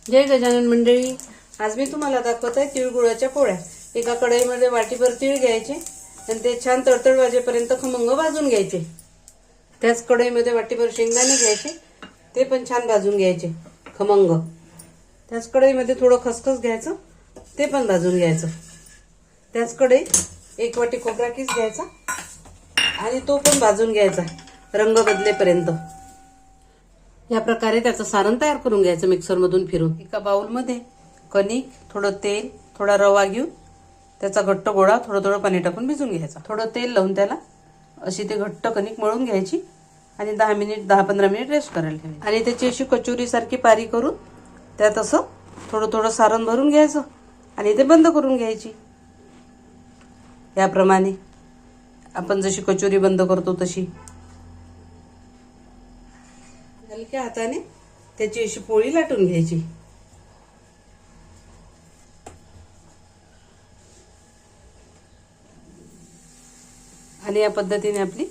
जय गजानन मंडळी, आज मी तुम्हाला दाखवत आहे तिळगुळाच्या पोळ्या। एका कढईमध्ये वाटीभर तीळ घ्यायचे आणि ते छान तडतड वाजेपर्यंत खमंग भाजून घ्यायचे। त्याच कढईमध्ये वाटीभर शेंगदाणे घ्यायचे, ते पण छान भाजून घ्यायचे खमंग। त्याच कढईमध्ये थोडं खसखस घ्यायचं, ते पण भाजून घ्यायचं। त्याच कढईत एक वाटी खोबरा किस घ्यायचा आणि तो पण भाजून घ्यायचा रंग बदलेपर्यंत। या प्रकारे त्याचं सारण तयार करून घ्यायचं मिक्सर मधून फिरून। एका बाउल मध्ये कणिक, थोडं तेल, थोडा रवा घेऊन त्याचा घट्ट गोळा थोडं थोडं पाणी टाकून भिजवून घ्यायचा। थोडं तेल लावून त्याला अशी ते घट्ट कणिक मळून घ्यायची आणि 10-15 मिनिट रेस्ट करायला ठेवायची। आणि त्याची अशी कचोरी सारखी पारी करून त्यात असं थोडं थोडं सारण भरून घ्यायचं आणि ते बंद करून घ्यायची। याप्रमाणे आपण जशी कचोरी बंद करतो तशी हलक्या हाताने त्याची अशी पोळी लाटून घ्यायची। आणि या पद्धतीने आपली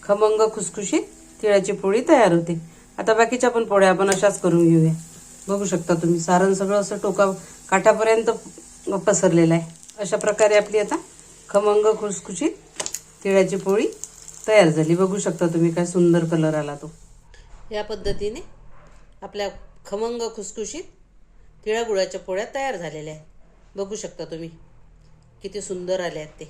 खमंग खुसखुशीत तिळाची पोळी तयार होते। आता बाकीच्या पण पोळ्या आपण अशाच करून घेऊया। बघू शकता तुम्ही सारण सगळं असं टोका काठापर्यंत पसरलेलं आहे। अशा प्रकारे आपली आता खमंग खुसखुशीत तिळाची पोळी तयार झाली। बघू शकता तुम्ही काय सुंदर कलर आला तो। या पद्धतीने आपल्या खमंग खुसखुशीत तिळागुळाच्या पोळ्या तयार झालेल्या आहेत। बघू शकता तुम्ही किती सुंदर आल्या आहेत ते।